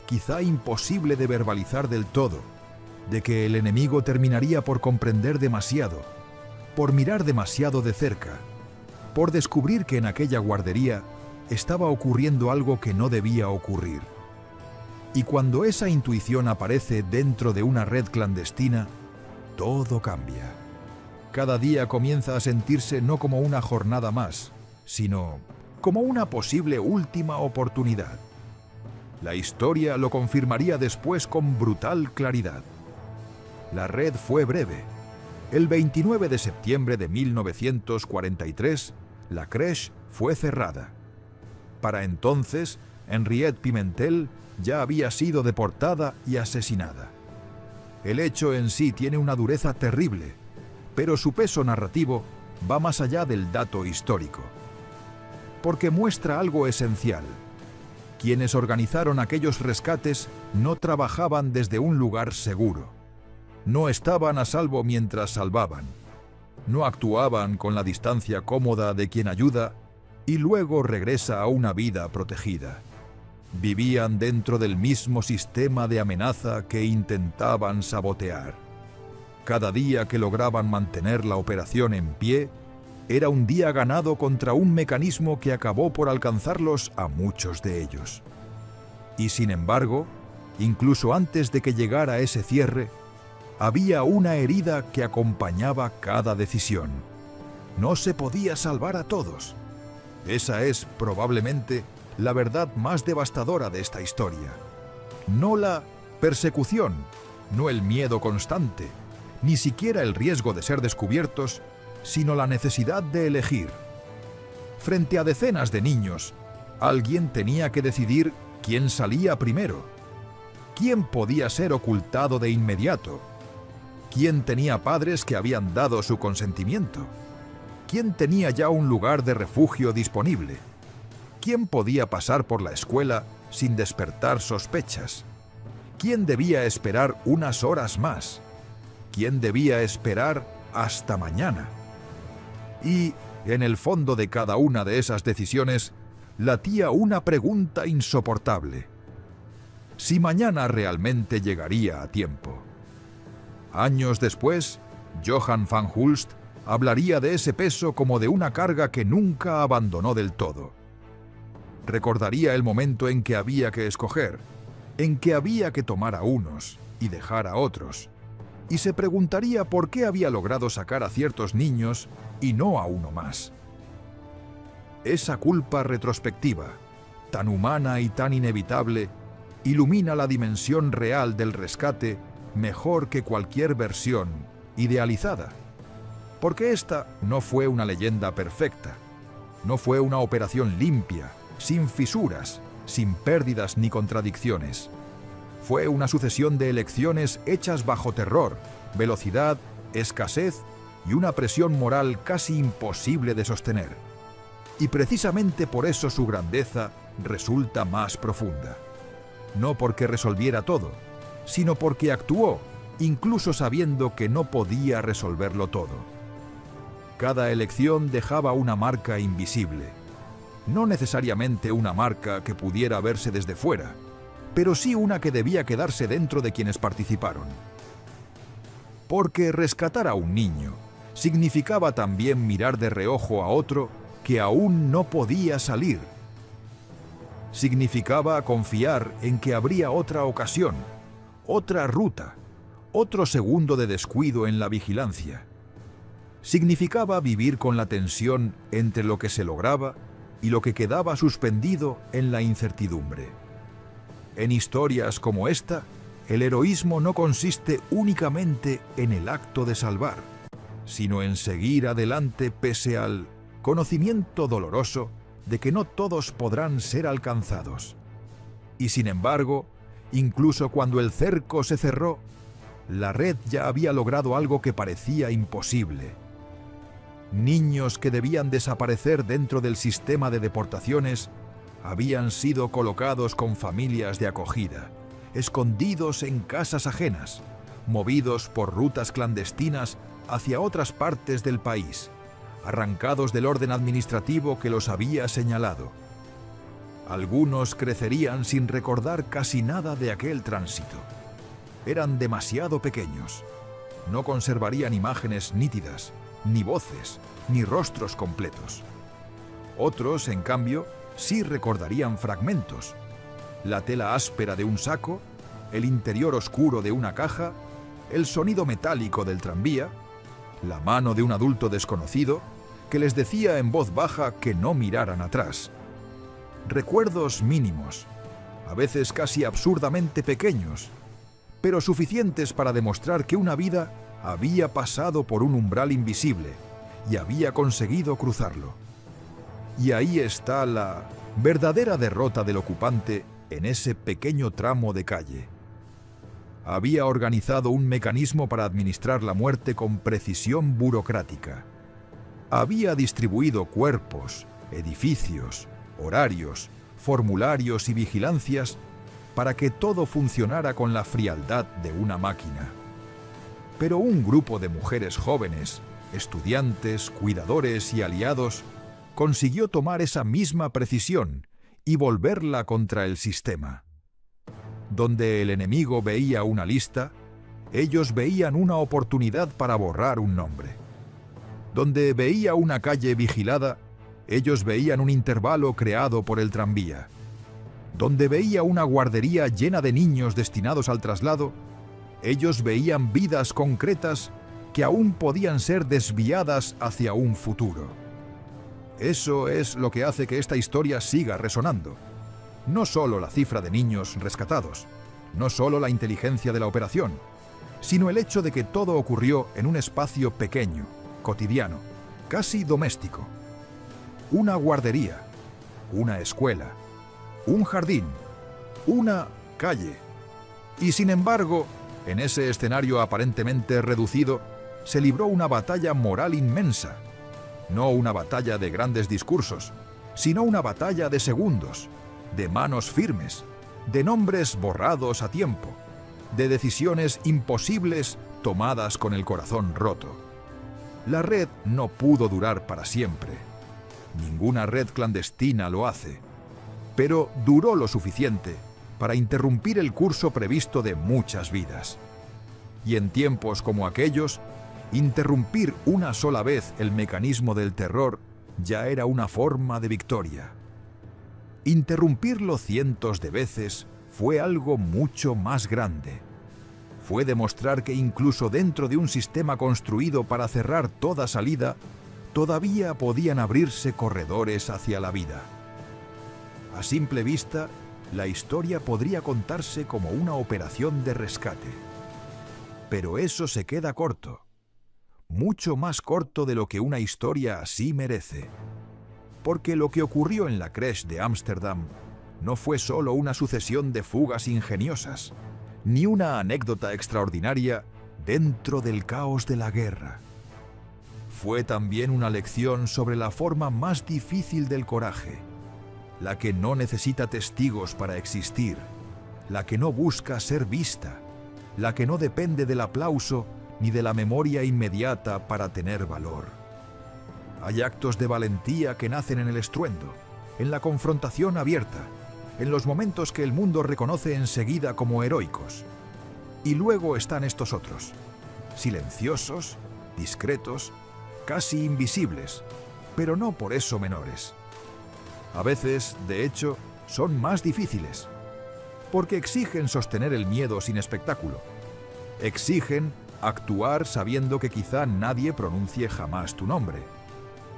quizá imposible de verbalizar del todo, de que el enemigo terminaría por comprender demasiado, por mirar demasiado de cerca, por descubrir que en aquella guardería estaba ocurriendo algo que no debía ocurrir. Y cuando esa intuición aparece dentro de una red clandestina, todo cambia. Cada día comienza a sentirse no como una jornada más, sino como una posible última oportunidad. La historia lo confirmaría después con brutal claridad. La red fue breve. El 29 de septiembre de 1943, la crèche fue cerrada. Para entonces, Henriette Pimentel ya había sido deportada y asesinada. El hecho en sí tiene una dureza terrible, pero su peso narrativo va más allá del dato histórico, porque muestra algo esencial. Quienes organizaron aquellos rescates no trabajaban desde un lugar seguro. No estaban a salvo mientras salvaban. No actuaban con la distancia cómoda de quien ayuda y luego regresa a una vida protegida. Vivían dentro del mismo sistema de amenaza que intentaban sabotear. Cada día que lograban mantener la operación en pie, era un día ganado contra un mecanismo que acabó por alcanzarlos a muchos de ellos. Y sin embargo, incluso antes de que llegara ese cierre, había una herida que acompañaba cada decisión. No se podía salvar a todos. Esa es, probablemente, la verdad más devastadora de esta historia. No la persecución, no el miedo constante, ni siquiera el riesgo de ser descubiertos, sino la necesidad de elegir. Frente a decenas de niños, alguien tenía que decidir quién salía primero, quién podía ser ocultado de inmediato, quién tenía padres que habían dado su consentimiento, quién tenía ya un lugar de refugio disponible, quién podía pasar por la escuela sin despertar sospechas, quién debía esperar unas horas más. quién debía esperar hasta mañana. Y, en el fondo de cada una de esas decisiones, latía una pregunta insoportable: si mañana realmente llegaría a tiempo. Años después, Johann van Hulst hablaría de ese peso como de una carga que nunca abandonó del todo. Recordaría el momento en que había que escoger, en que había que tomar a unos y dejar a otros, y se preguntaría por qué había logrado sacar a ciertos niños y no a uno más. Esa culpa retrospectiva, tan humana y tan inevitable, ilumina la dimensión real del rescate mejor que cualquier versión idealizada. Porque esta no fue una leyenda perfecta, no fue una operación limpia, sin fisuras, sin pérdidas ni contradicciones. Fue una sucesión de elecciones hechas bajo terror, velocidad, escasez y una presión moral casi imposible de sostener. Y precisamente por eso su grandeza resulta más profunda. No porque resolviera todo, sino porque actuó, incluso sabiendo que no podía resolverlo todo. Cada elección dejaba una marca invisible. No necesariamente una marca que pudiera verse desde fuera, pero sí una que debía quedarse dentro de quienes participaron. Porque rescatar a un niño significaba también mirar de reojo a otro que aún no podía salir. Significaba confiar en que habría otra ocasión, otra ruta, otro segundo de descuido en la vigilancia. Significaba vivir con la tensión entre lo que se lograba y lo que quedaba suspendido en la incertidumbre. En historias como esta, el heroísmo no consiste únicamente en el acto de salvar, sino en seguir adelante pese al conocimiento doloroso de que no todos podrán ser alcanzados. Y sin embargo, incluso cuando el cerco se cerró, la red ya había logrado algo que parecía imposible. Niños que debían desaparecer dentro del sistema de deportaciones habían sido colocados con familias de acogida, escondidos en casas ajenas, movidos por rutas clandestinas hacia otras partes del país, arrancados del orden administrativo que los había señalado. Algunos crecerían sin recordar casi nada de aquel tránsito. Eran demasiado pequeños. No conservarían imágenes nítidas, ni voces, ni rostros completos. Otros, en cambio, sí recordarían fragmentos: la tela áspera de un saco, el interior oscuro de una caja, el sonido metálico del tranvía, la mano de un adulto desconocido que les decía en voz baja que no miraran atrás. Recuerdos mínimos, a veces casi absurdamente pequeños, pero suficientes para demostrar que una vida había pasado por un umbral invisible y había conseguido cruzarlo. Y ahí está la verdadera derrota del ocupante en ese pequeño tramo de calle. Había organizado un mecanismo para administrar la muerte con precisión burocrática. Había distribuido cuerpos, edificios, horarios, formularios y vigilancias para que todo funcionara con la frialdad de una máquina. Pero un grupo de mujeres jóvenes, estudiantes, cuidadores y aliados, consiguió tomar esa misma precisión y volverla contra el sistema. Donde el enemigo veía una lista, ellos veían una oportunidad para borrar un nombre. Donde veía una calle vigilada, ellos veían un intervalo creado por el tranvía. Donde veía una guardería llena de niños destinados al traslado, ellos veían vidas concretas que aún podían ser desviadas hacia un futuro. Eso es lo que hace que esta historia siga resonando. No solo la cifra de niños rescatados, no solo la inteligencia de la operación, sino el hecho de que todo ocurrió en un espacio pequeño, cotidiano, casi doméstico. Una guardería, una escuela, un jardín, una calle. Y sin embargo, en ese escenario aparentemente reducido, se libró una batalla moral inmensa. No una batalla de grandes discursos, sino una batalla de segundos, de manos firmes, de nombres borrados a tiempo, de decisiones imposibles tomadas con el corazón roto. La red no pudo durar para siempre. Ninguna red clandestina lo hace, pero duró lo suficiente para interrumpir el curso previsto de muchas vidas. Y en tiempos como aquellos, interrumpir una sola vez el mecanismo del terror ya era una forma de victoria. Interrumpirlo cientos de veces fue algo mucho más grande. Fue demostrar que incluso dentro de un sistema construido para cerrar toda salida, todavía podían abrirse corredores hacia la vida. A simple vista, la historia podría contarse como una operación de rescate. Pero eso se queda corto. Mucho más corto de lo que una historia así merece. Porque lo que ocurrió en la crèche de Ámsterdam no fue solo una sucesión de fugas ingeniosas, ni una anécdota extraordinaria dentro del caos de la guerra. Fue también una lección sobre la forma más difícil del coraje, la que no necesita testigos para existir, la que no busca ser vista, la que no depende del aplauso ni de la memoria inmediata para tener valor. Hay actos de valentía que nacen en el estruendo, en la confrontación abierta, en los momentos que el mundo reconoce enseguida como heroicos. Y luego están estos otros, silenciosos, discretos, casi invisibles, pero no por eso menores. A veces, de hecho, son más difíciles, porque exigen sostener el miedo sin espectáculo. Exigen actuar sabiendo que quizá nadie pronuncie jamás tu nombre.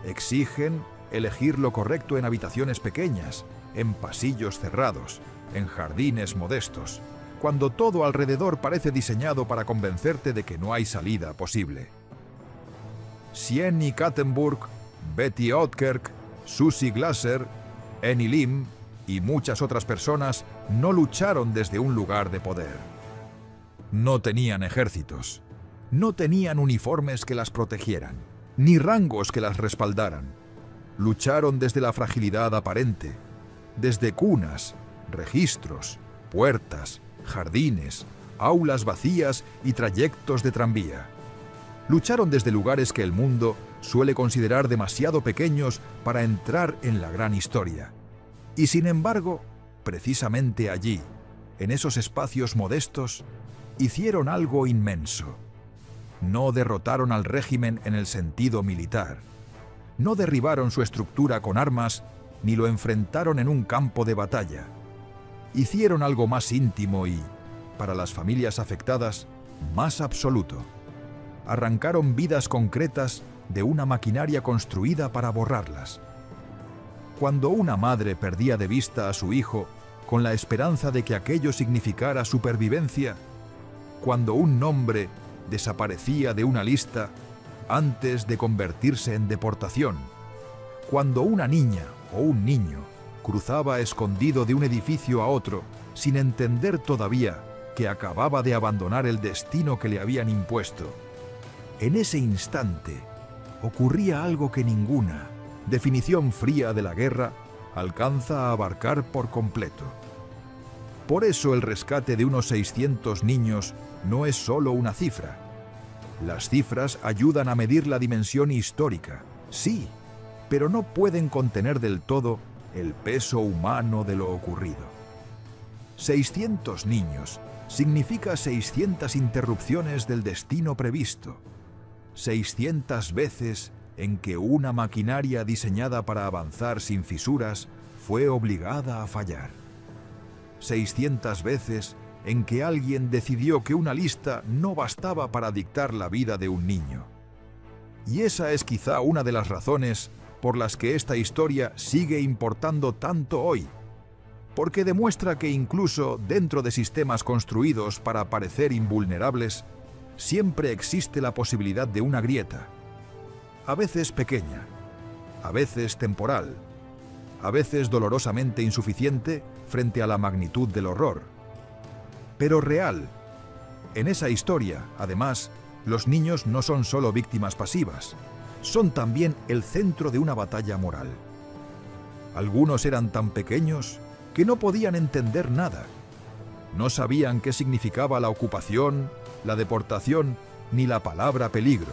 Exigen elegir lo correcto en habitaciones pequeñas, en pasillos cerrados, en jardines modestos, cuando todo alrededor parece diseñado para convencerte de que no hay salida posible. Sienny Kattenburg, Betty Oudkerk, Susie Glasser, Annie Lim y muchas otras personas no lucharon desde un lugar de poder. No tenían ejércitos, no tenían uniformes que las protegieran, ni rangos que las respaldaran. Lucharon desde la fragilidad aparente, desde cunas, registros, puertas, jardines, aulas vacías y trayectos de tranvía. Lucharon desde lugares que el mundo suele considerar demasiado pequeños para entrar en la gran historia. Y sin embargo, precisamente allí, en esos espacios modestos, hicieron algo inmenso. No derrotaron al régimen en el sentido militar. No derribaron su estructura con armas, ni lo enfrentaron en un campo de batalla. Hicieron algo más íntimo y, para las familias afectadas, más absoluto. Arrancaron vidas concretas de una maquinaria construida para borrarlas. Cuando una madre perdía de vista a su hijo con la esperanza de que aquello significara supervivencia, cuando un nombre desaparecía de una lista antes de convertirse en deportación, cuando una niña o un niño cruzaba escondido de un edificio a otro sin entender todavía que acababa de abandonar el destino que le habían impuesto, en ese instante ocurría algo que ninguna definición fría de la guerra alcanza a abarcar por completo. Por eso el rescate de unos 600 niños no es solo una cifra. Las cifras ayudan a medir la dimensión histórica, sí, pero no pueden contener del todo el peso humano de lo ocurrido. 600 niños significa 600 interrupciones del destino previsto, 600 veces en que una maquinaria diseñada para avanzar sin fisuras fue obligada a fallar. 600 veces en que alguien decidió que una lista no bastaba para dictar la vida de un niño. Y esa es quizá una de las razones por las que esta historia sigue importando tanto hoy, porque demuestra que incluso dentro de sistemas construidos para parecer invulnerables, siempre existe la posibilidad de una grieta, a veces pequeña, a veces temporal, a veces dolorosamente insuficiente frente a la magnitud del horror, pero real. En esa historia, además, los niños no son solo víctimas pasivas, son también el centro de una batalla moral. Algunos eran tan pequeños que no podían entender nada. No sabían qué significaba la ocupación, la deportación ni la palabra peligro.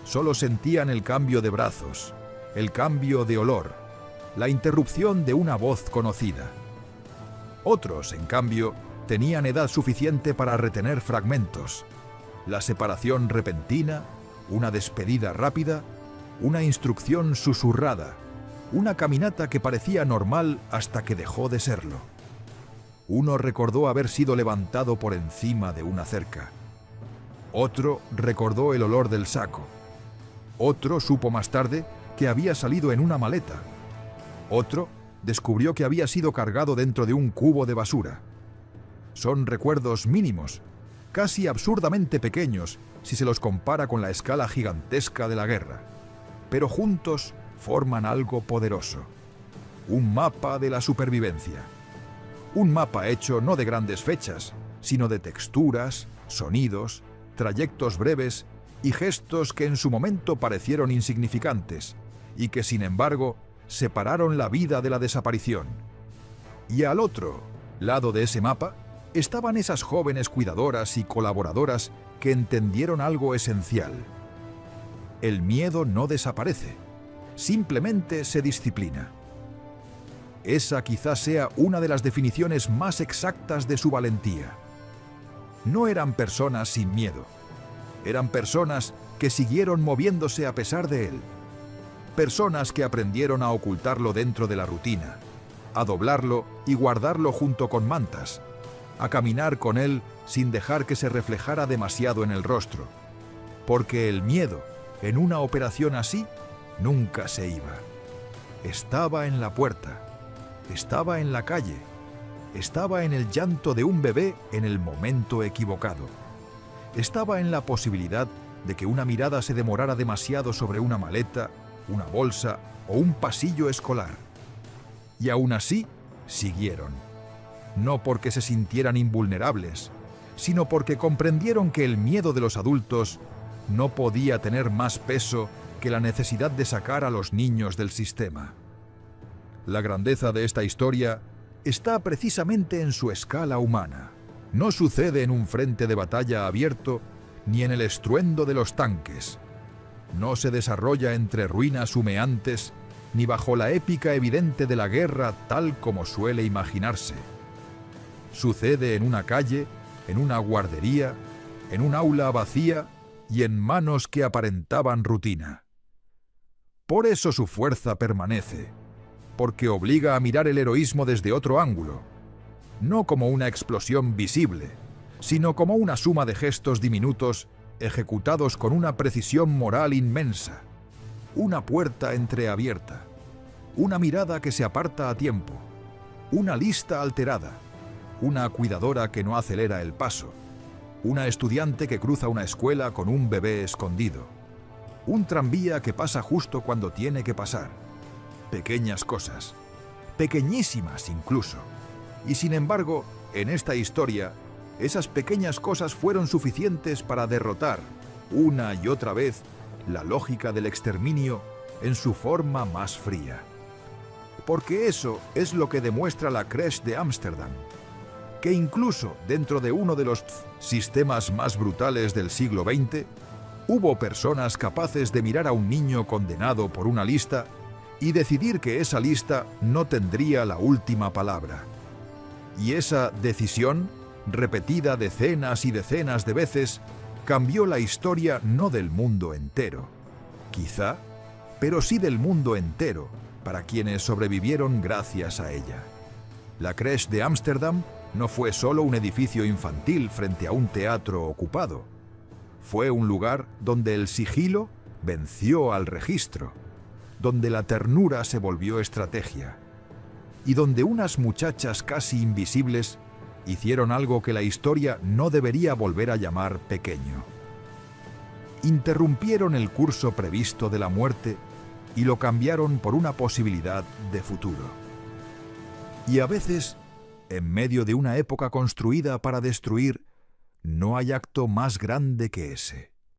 Solo sentían el cambio de brazos, el cambio de olor, la interrupción de una voz conocida. Otros, en cambio, tenían edad suficiente para retener fragmentos. La separación repentina, una despedida rápida, una instrucción susurrada, una caminata que parecía normal hasta que dejó de serlo. Uno recordó haber sido levantado por encima de una cerca. Otro recordó el olor del saco. Otro supo más tarde que había salido en una maleta. Otro descubrió que había sido cargado dentro de un cubo de basura. Son recuerdos mínimos, casi absurdamente pequeños si se los compara con la escala gigantesca de la guerra, pero juntos forman algo poderoso. Un mapa de la supervivencia. Un mapa hecho no de grandes fechas, sino de texturas, sonidos, trayectos breves y gestos que en su momento parecieron insignificantes y que, sin embargo, separaron la vida de la desaparición. Y al otro lado de ese mapa estaban esas jóvenes cuidadoras y colaboradoras que entendieron algo esencial. El miedo no desaparece, simplemente se disciplina. Esa quizás sea una de las definiciones más exactas de su valentía. No eran personas sin miedo, eran personas que siguieron moviéndose a pesar de él. Personas que aprendieron a ocultarlo dentro de la rutina, a doblarlo y guardarlo junto con mantas, a caminar con él sin dejar que se reflejara demasiado en el rostro, porque el miedo, en una operación así, nunca se iba. Estaba en la puerta, estaba en la calle, estaba en el llanto de un bebé en el momento equivocado, estaba en la posibilidad de que una mirada se demorara demasiado sobre una maleta, una bolsa o un pasillo escolar. Y aún así, siguieron. No porque se sintieran invulnerables, sino porque comprendieron que el miedo de los adultos no podía tener más peso que la necesidad de sacar a los niños del sistema. La grandeza de esta historia está precisamente en su escala humana. No sucede en un frente de batalla abierto ni en el estruendo de los tanques. No se desarrolla entre ruinas humeantes ni bajo la épica evidente de la guerra tal como suele imaginarse. Sucede en una calle, en una guardería, en un aula vacía y en manos que aparentaban rutina. Por eso su fuerza permanece, porque obliga a mirar el heroísmo desde otro ángulo, no como una explosión visible, sino como una suma de gestos diminutos ejecutados con una precisión moral inmensa, una puerta entreabierta, una mirada que se aparta a tiempo, una lista alterada, una cuidadora que no acelera el paso, una estudiante que cruza una escuela con un bebé escondido, un tranvía que pasa justo cuando tiene que pasar. Pequeñas cosas, pequeñísimas incluso. Y sin embargo, en esta historia, esas pequeñas cosas fueron suficientes para derrotar, una y otra vez, la lógica del exterminio en su forma más fría. Porque eso es lo que demuestra la Crèche de Ámsterdam, que incluso dentro de uno de los sistemas más brutales del siglo XX, hubo personas capaces de mirar a un niño condenado por una lista y decidir que esa lista no tendría la última palabra. Y esa decisión, repetida decenas y decenas de veces, cambió la historia no del mundo entero, quizá, pero sí del mundo entero, para quienes sobrevivieron gracias a ella. La Crèche de Ámsterdam no fue solo un edificio infantil frente a un teatro ocupado. Fue un lugar donde el sigilo venció al registro, donde la ternura se volvió estrategia, y donde unas muchachas casi invisibles hicieron algo que la historia no debería volver a llamar pequeño. Interrumpieron el curso previsto de la muerte y lo cambiaron por una posibilidad de futuro. Y a veces, en medio de una época construida para destruir, no hay acto más grande que ese.